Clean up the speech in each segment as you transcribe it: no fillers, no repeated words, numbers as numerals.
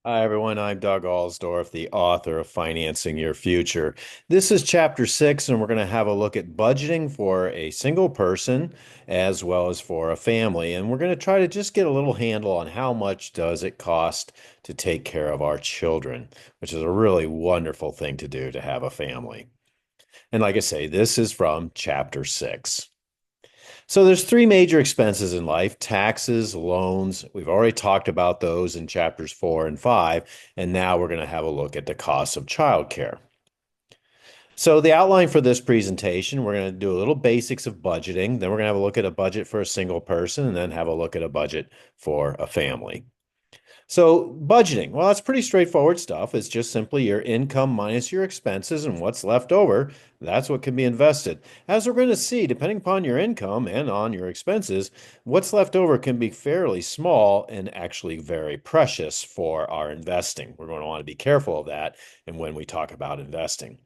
Hi, everyone. I'm Doug Alsdorf, the author of Financing Your Future. This is chapter 6, and we're going to have a look at budgeting for a single person as well as for a family. And we're going to try to just get a little handle on how much does it cost to take care of our children, which is a really wonderful thing to do to have a family. And like I say, this is from chapter 6. So there's three major expenses in life: taxes, loans. We've already talked about those in chapters 4 and 5, and now we're going to have a look at the cost of childcare. So the outline for this presentation, we're going to do a little basics of budgeting, then we're going to have a look at a budget for a single person, and then have a look at a budget for a family. So, budgeting, well, that's pretty straightforward stuff. It's just simply your income minus your expenses, and what's left over, that's what can be invested. As we're going to see, depending upon your income and on your expenses, what's left over can be fairly small and actually very precious for our investing. We're going to want to be careful of that and when we talk about investing.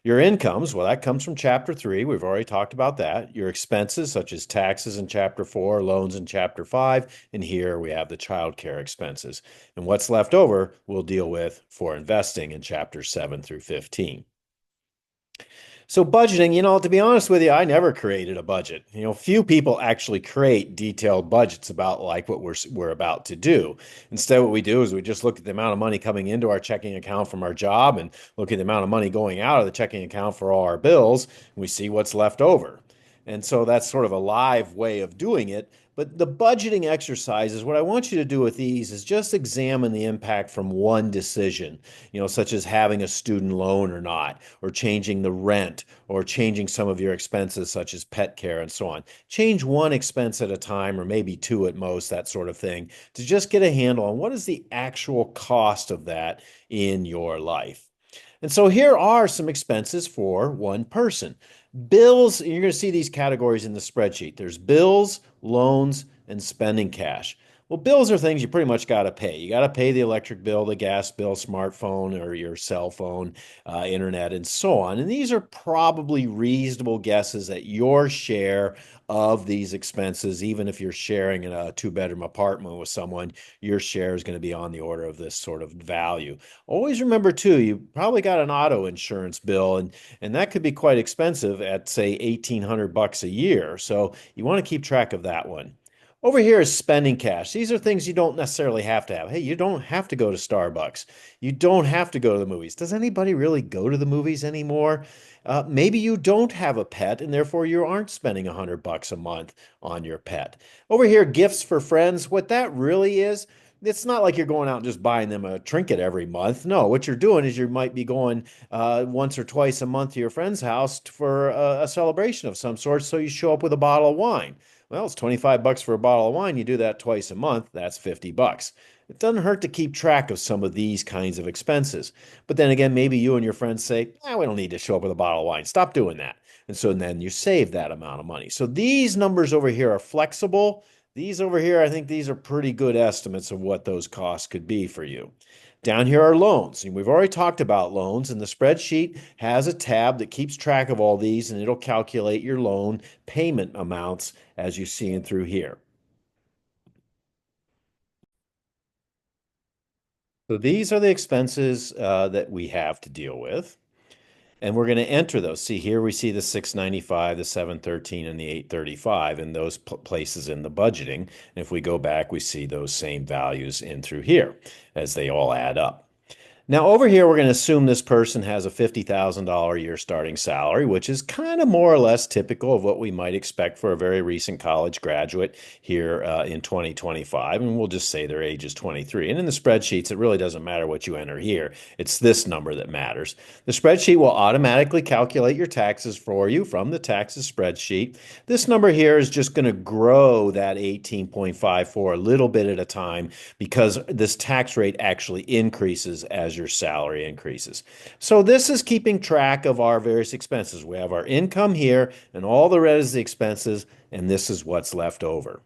Your incomes, well, that comes from chapter 3. We've already talked about that. Your expenses, such as taxes in chapter 4, loans in chapter 5, and here we have the child care expenses. And what's left over, we'll deal with for investing in chapters 7 through 15. So budgeting, to be honest with you, I never created a budget. Few people actually create detailed budgets about like what we're about to do. Instead, what we do is we just look at the amount of money coming into our checking account from our job and look at the amount of money going out of the checking account for all our bills, and we see what's left over. And so that's sort of a live way of doing it. But the budgeting exercises, what I want you to do with these is just examine the impact from one decision, such as having a student loan or not, or changing the rent, or changing some of your expenses, such as pet care and so on. Change one expense at a time, or maybe two at most, that sort of thing, to just get a handle on what is the actual cost of that in your life. And so here are some expenses for one person. Bills, you're going to see these categories in the spreadsheet. There's bills, loans, and spending cash. Well, bills are things you pretty much got to pay. You got to pay the electric bill, the gas bill, smartphone, or your cell phone, internet, and so on. And these are probably reasonable guesses at your share of these expenses. Even if you're sharing in a two-bedroom apartment with someone, your share is going to be on the order of this sort of value. Always remember, too, you probably got an auto insurance bill, and that could be quite expensive at, say, 1,800 bucks a year. So you want to keep track of that one. Over here is spending cash. These are things you don't necessarily have to have. Hey, you don't have to go to Starbucks. You don't have to go to the movies. Does anybody really go to the movies anymore? Maybe you don't have a pet and therefore you aren't spending 100 bucks a month on your pet. Over here, gifts for friends. What that really is, it's not like you're going out and just buying them a trinket every month. No, what you're doing is you might be going once or twice a month to your friend's house for a celebration of some sort. So you show up with a bottle of wine. Well, it's 25 bucks for a bottle of wine. You do that twice a month, that's 50 bucks. It doesn't hurt to keep track of some of these kinds of expenses. But then again, maybe you and your friends say, we don't need to show up with a bottle of wine. Stop doing that. And so then you save that amount of money. So these numbers over here are flexible. These over here, I think these are pretty good estimates of what those costs could be for you. Down here are loans. And we've already talked about loans, and the spreadsheet has a tab that keeps track of all these, and it'll calculate your loan payment amounts as you see in through here. So these are the expenses that we have to deal with. And we're going to enter those. See, here we see the 695, the 713, and the 835 in those places in the budgeting. And if we go back, we see those same values in through here as they all add up. Now, over here, we're going to assume this person has a $50,000 a year starting salary, which is kind of more or less typical of what we might expect for a very recent college graduate here in 2025. And we'll just say their age is 23. And in the spreadsheets, it really doesn't matter what you enter here. It's this number that matters. The spreadsheet will automatically calculate your taxes for you from the taxes spreadsheet. This number here is just going to grow that 18.54 a little bit at a time because this tax rate actually increases as your salary increases. So this is keeping track of our various expenses. We have our income here, and all the red is the expenses, and this is what's left over.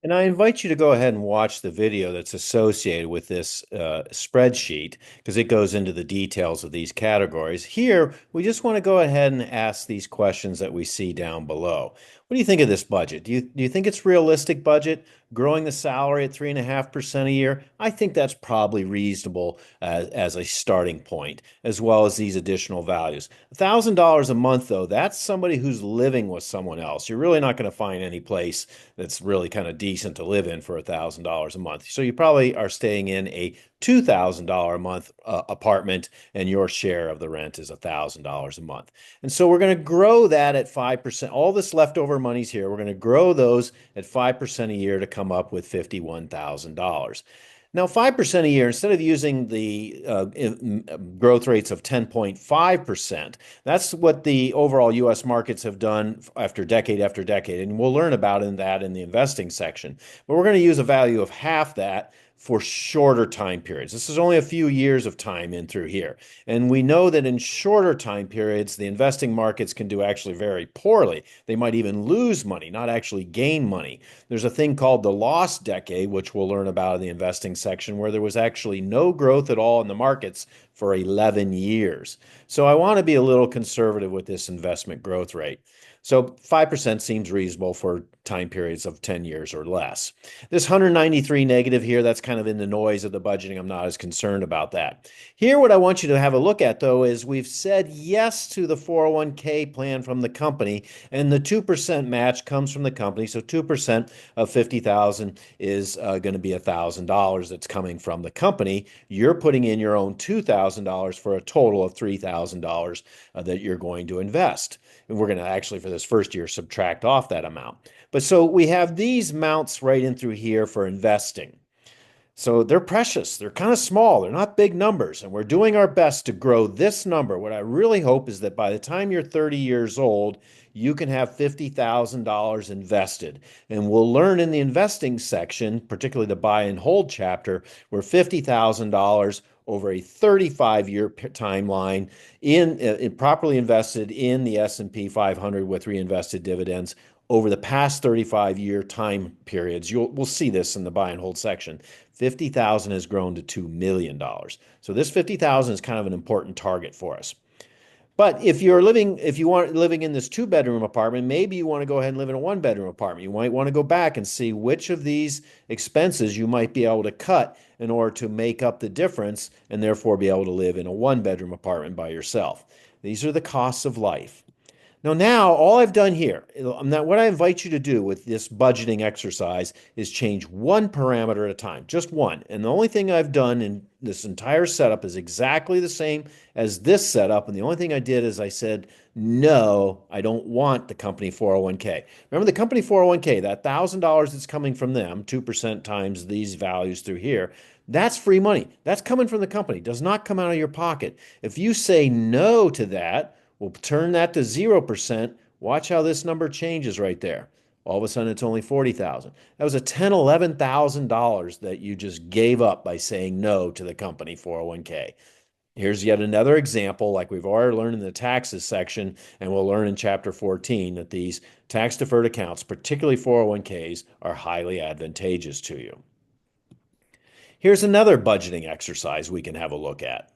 And I invite you to go ahead and watch the video that's associated with this spreadsheet because it goes into the details of these categories. Here, we just want to go ahead and ask these questions that we see down below. What do you think of this budget? Do you think it's realistic budget? Growing the salary at 3.5% a year? I think that's probably reasonable as a starting point, as well as these additional values. $1,000 a month, though, that's somebody who's living with someone else. You're really not going to find any place that's really kind of decent to live in for $1,000 a month. So you probably are staying in a $2,000 a month apartment, and your share of the rent is $1,000 a month. And so we're going to grow that at 5%. All this leftover money's here. We're going to grow those at 5% a year to come up with $51,000. Now, 5% a year, instead of using the growth rates of 10.5%, that's what the overall US markets have done after decade. And we'll learn about that in the investing section. But we're going to use a value of half that for shorter time periods. This is only a few years of time in through here. And we know that in shorter time periods, the investing markets can do actually very poorly. They might even lose money, not actually gain money. There's a thing called the lost decade, which we'll learn about in the investing section, where there was actually no growth at all in the markets for 11 years. So I want to be a little conservative with this investment growth rate. So 5% seems reasonable for time periods of 10 years or less. This 193 negative here, that's kind of in the noise of the budgeting. I'm not as concerned about that. Here, what I want you to have a look at, though, is we've said yes to the 401k plan from the company, and the 2% match comes from the company. So 2% of 50,000 is going to be $1,000 that's coming from the company. You're putting in your own $2,000 for a total of $3,000 that you're going to invest. And we're going to actually, for this first year, subtract off that amount. But so we have these amounts right in through here for investing. So they're precious. They're kind of small. They're not big numbers. And we're doing our best to grow this number. What I really hope is that by the time you're 30 years old, you can have $50,000 invested. And we'll learn in the investing section, particularly the buy and hold chapter, where $50,000 over a 35-year timeline in properly invested in the S&P 500 with reinvested dividends over the past 35-year time periods. We'll see this in the buy and hold section. 50,000 has grown to $2 million. So this 50,000 is kind of an important target for us. But if you want living in this two-bedroom apartment, maybe you want to go ahead and live in a one-bedroom apartment. You might want to go back and see which of these expenses you might be able to cut in order to make up the difference and therefore be able to live in a one-bedroom apartment by yourself. These are the costs of life. Now, all I've done here, what I invite you to do with this budgeting exercise is change one parameter at a time, just one. And the only thing I've done in this entire setup is exactly the same as this setup. And the only thing I did is I said, no, I don't want the company 401k. Remember the company 401k, that $1,000 that's coming from them, 2% times these values through here, that's free money. That's coming from the company, does not come out of your pocket. If you say no to that, we'll turn that to 0%. Watch how this number changes right there. All of a sudden, it's only 40,000. That was a $10,000, $11,000 that you just gave up by saying no to the company 401k. Here's yet another example, like we've already learned in the taxes section, and we'll learn in chapter 14 that these tax deferred accounts, particularly 401ks, are highly advantageous to you. Here's another budgeting exercise we can have a look at.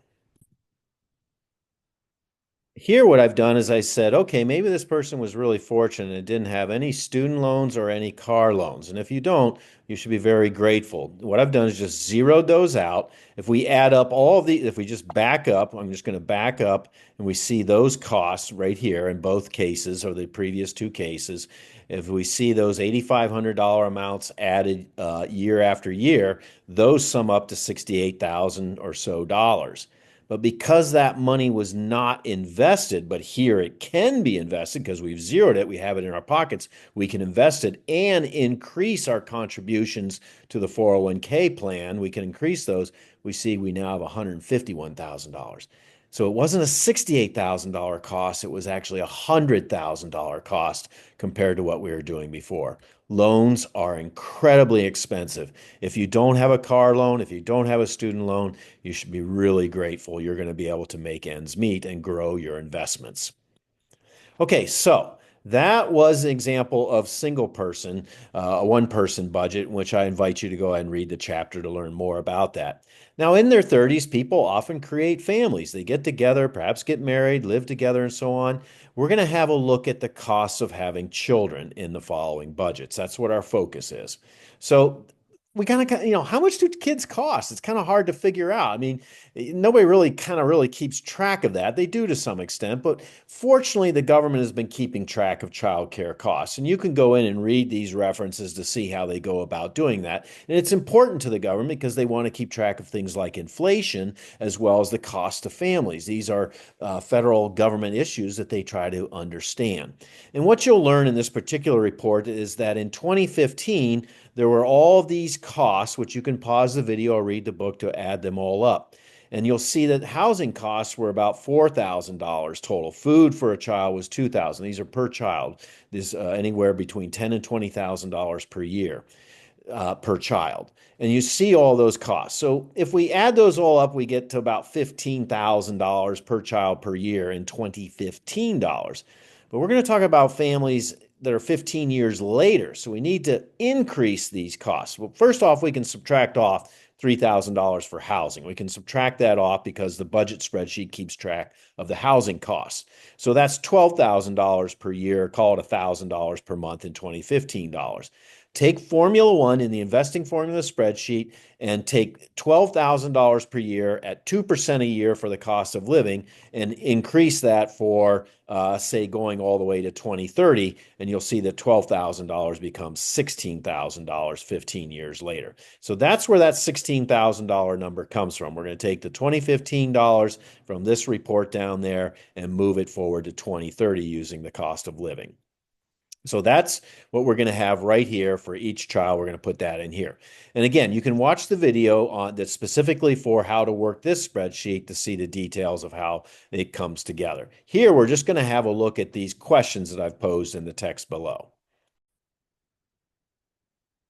Here, what I've done is I said, okay, maybe this person was really fortunate and didn't have any student loans or any car loans. And if you don't, you should be very grateful. What I've done is just zeroed those out. If we add up all of the, if we just back up, I'm just going to back up and we see those costs right here in both cases or the previous two cases. If we see those $8,500 amounts added year after year, those sum up to $68,000 or so dollars. But because that money was not invested, but here it can be invested because we've zeroed it, we have it in our pockets, we can invest it and increase our contributions to the 401k plan. We can increase those. We see we now have $151,000. So it wasn't a $68,000 cost, it was actually a $100,000 cost compared to what we were doing before. Loans are incredibly expensive. If you don't have a car loan, if you don't have a student loan, you should be really grateful you're going to be able to make ends meet and grow your investments. Okay, so That was an example of single person, a one person budget, which I invite you to go ahead and read the chapter to learn more about that. Now, in their 30s, people often create families. They get together, perhaps get married, live together, and so on. We're going to have a look at the costs of having children in the following budgets. That's what our focus is. So, we kind of, how much do kids cost? It's kind of hard to figure out. I mean, nobody really keeps track of that. They do to some extent, but fortunately, the government has been keeping track of childcare costs, and you can go in and read these references to see how they go about doing that. And it's important to the government because they want to keep track of things like inflation as well as the cost to families. These are federal government issues that they try to understand. And what you'll learn in this particular report is that in 2015, there were all these costs, which you can pause the video or read the book to add them all up. And you'll see that housing costs were about $4,000 total. Food for a child was $2,000. These are per child. This anywhere between $10,000 and $20,000 per year per child. And you see all those costs. So if we add those all up, we get to about $15,000 per child per year in 2015 dollars. But we're going to talk about families that are 15 years later. So we need to increase these costs. Well, first off, we can subtract off $3,000 for housing. We can subtract that off because the budget spreadsheet keeps track of the housing costs. So that's $12,000 per year, call it $1,000 per month in 2015 dollars. Take Formula One in the investing formula spreadsheet and take $12,000 per year at 2% a year for the cost of living and increase that for, say, going all the way to 2030. And you'll see that $12,000 becomes $16,000 15 years later. So that's where that $16,000 number comes from. We're going to take the 2015 dollars from this report down there and move it forward to 2030 using the cost of living. So that's what we're going to have right here for each child. We're going to put that in here. And again, you can watch the video on that's specifically for how to work this spreadsheet to see the details of how it comes together. Here, we're just going to have a look at these questions that I've posed in the text below.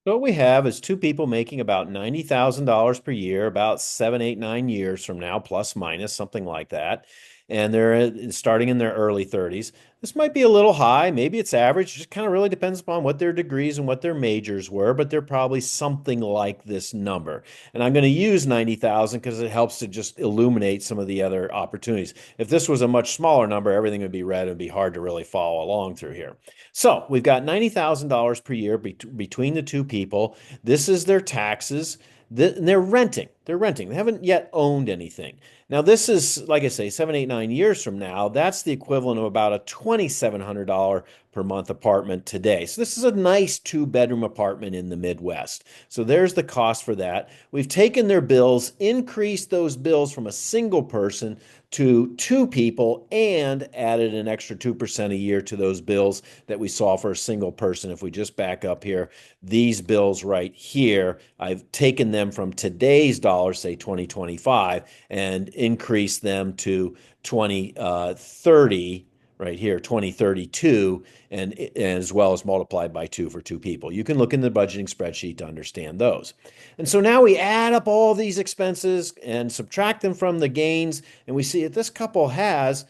So what we have is two people making about $90,000 per year, about 7, 8, 9 years from now, plus minus, something like that. And they're starting in their early 30s. This might be a little high, maybe it's average. It just kind of really depends upon what their degrees and what their majors were, but they're probably something like this number. And I'm going to use 90,000 because it helps to just illuminate some of the other opportunities. If this was a much smaller number, everything would be red. It would be hard to really follow along through here. So we've got $90,000 per year between the two people. This is their taxes. They're renting. They're renting. They haven't yet owned anything. Now, this is, like I say, 7, 8, 9 years from now. That's the equivalent of about a $2,700 per month apartment today. So this is a nice two-bedroom apartment in the Midwest. So there's the cost for that. We've taken their bills, increased those bills from a single person to two people, and added an extra 2% a year to those bills that we saw for a single person. If we just back up here, these bills right here, I've taken them from today's dollars, say 2025, and increased them to 2030 right here, 2032, and as well as multiplied by two for two people. You can look in the budgeting spreadsheet to understand those. And so now we add up all these expenses and subtract them from the gains, and we see that this couple has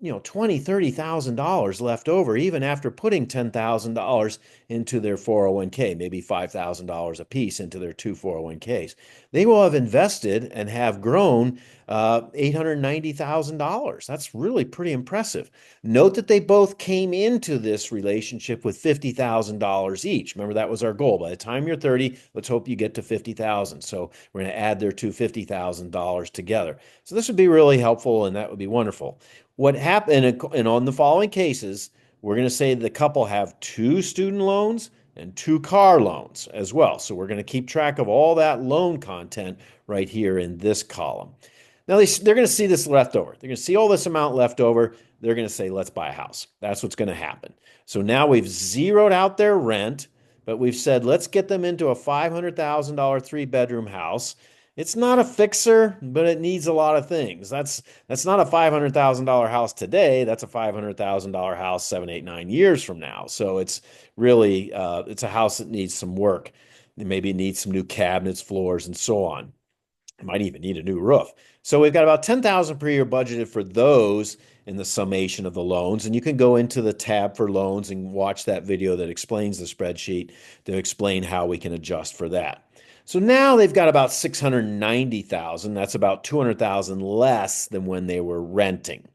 $20,000, $30,000 left over, even after putting $10,000 into their 401k, maybe $5,000 a piece into their two 401ks. They will have invested and have grown $890,000. That's really pretty impressive. Note that they both came into this relationship with $50,000 each. Remember, that was our goal. By the time you're 30, let's hope you get to 50,000. So we're going to add their two $50,000 together. So this would be really helpful, and that would be wonderful. What happened, and on the following cases, we're going to say the couple have two student loans and two car loans as well. So we're going to keep track of all that loan content right here in this column. Now they're going to see this left over. They're going to see all this amount left over. They're going to say, let's buy a house. That's what's going to happen. So now we've zeroed out their rent, but we've said, let's get them into a $500,000 three-bedroom house. It's not a fixer, but it needs a lot of things. That's not a $500,000 house today. That's a $500,000 house 7, 8, 9 years from now. So it's really it's a house that needs some work. Maybe it needs some new cabinets, floors, and so on. It might even need a new roof. So we've got about $10,000 per year budgeted for those. in the summation of the loans. And you can go into the tab for loans and watch that video that explains the spreadsheet to explain how we can adjust for that. So now they've got about 690,000. That's about 200,000 less than when they were renting.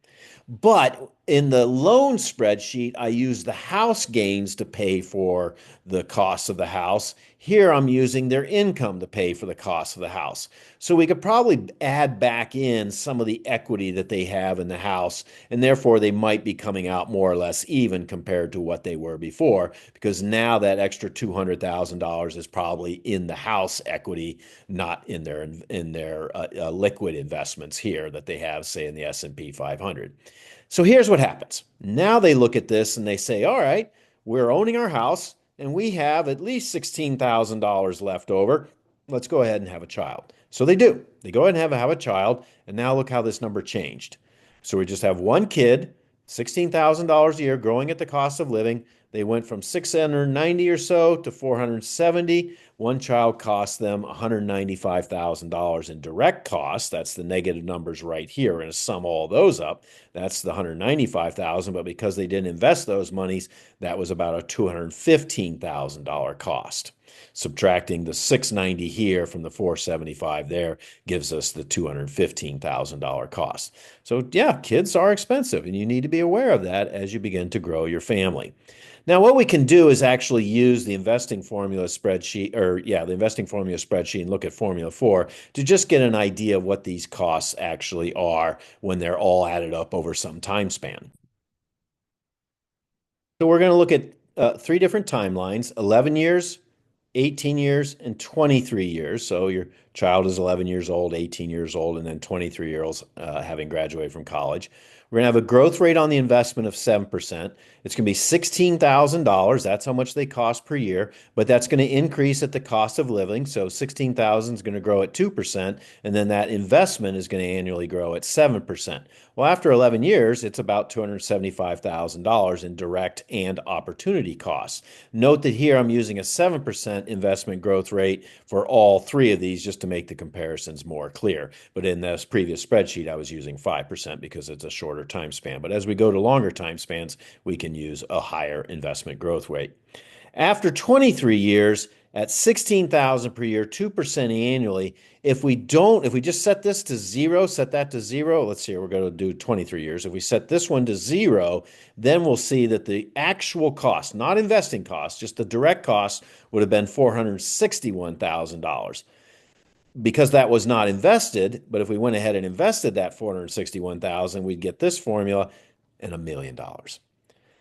But in the loan spreadsheet, I use the house gains to pay for the cost of the house. Here I'm using their income to pay for the cost of the house. So we could probably add back in some of the equity that they have in the house, and therefore they might be coming out more or less even compared to what they were before, because now that extra $200,000 is probably in the house equity, not in their liquid investments here that they have, say, in the S&P 500. So here's what happens. Now they look at this and they say, all right, we're owning our house and we have at least $16,000 left over. Let's go ahead and have a child. So they do. They go ahead and have a child. And now look how this number changed. So we just have one kid, $16,000 a year, growing at the cost of living. They went from 690 or so to 470. One child cost them $195,000 in direct costs. That's the negative numbers right here. We're going to sum all those up. That's the 195,000, but because they didn't invest those monies, that was about a $215,000 cost. Subtracting the 690 here from the 475 there gives us the $215,000 cost. So yeah, kids are expensive, and you need to be aware of that as you begin to grow your family. Now, what we can do is actually use the investing formula spreadsheet, the investing formula spreadsheet, and look at Formula 4 to just get an idea of what these costs actually are when they're all added up over some time span. So we're going to look at three different timelines: 11 years, 18 years, and 23 years. So your child is 11 years old, 18 years old, and then 23 years old having graduated from college. We're going to have a growth rate on the investment of 7%. It's going to be $16,000. That's how much they cost per year, but that's going to increase at the cost of living. So 16,000 is going to grow at 2%, and then that investment is going to annually grow at 7%. Well, after 11 years, it's about $275,000 in direct and opportunity costs. Note that here I'm using a 7% investment growth rate for all three of these just to make the comparisons more clear. But in this previous spreadsheet, I was using 5% because it's a shorter time span. But as we go to longer time spans, we can use a higher investment growth rate. After 23 years, at 16,000 per year, 2% annually, if we just set this to zero, set that to zero, let's see, we're going to do 23 years. If we set this one to zero, then we'll see that the actual cost, not investing cost, just the direct cost would have been $461,000. Because that was not invested, but if we went ahead and invested that 461,000, we'd get this formula and $1,000,000.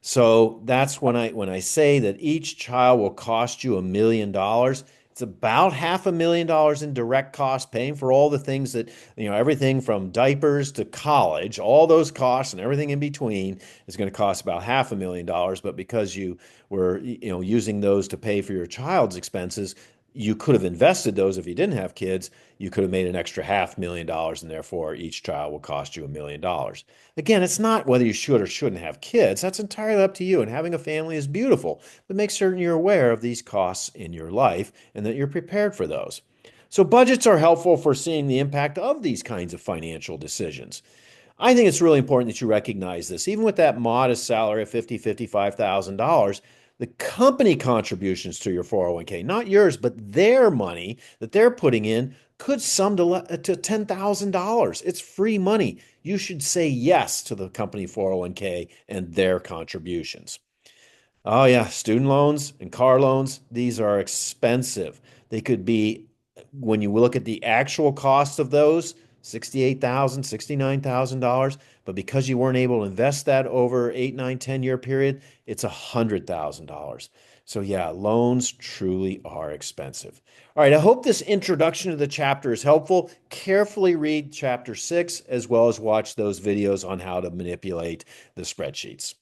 So that's when I say that each child will cost you $1,000,000. It's about $500,000 in direct cost, paying for all the things that, everything from diapers to college, all those costs and everything in between is going to cost about $500,000. But because you were, using those to pay for your child's expenses, you could have invested those if you didn't have kids. You could have made an extra $500,000, and therefore each child will cost you $1,000,000. Again, it's not whether you should or shouldn't have kids. That's entirely up to you. And having a family is beautiful, but make certain you're aware of these costs in your life and that you're prepared for those. So budgets are helpful for seeing the impact of these kinds of financial decisions. I think it's really important that you recognize this. Even with that modest salary of $50,000, $55,000, the company contributions to your 401k, not yours, but their money that they're putting in, could sum to $10,000. It's free money. You should say yes to the company 401k and their contributions. Oh, yeah, student loans and car loans, these are expensive. They could be, when you look at the actual cost of those, $68,000, $69,000. But because you weren't able to invest that over 8, 9, 10-year period, it's $100,000. So yeah, loans truly are expensive. All right, I hope this introduction to the chapter is helpful. Carefully read chapter 6 as well as watch those videos on how to manipulate the spreadsheets.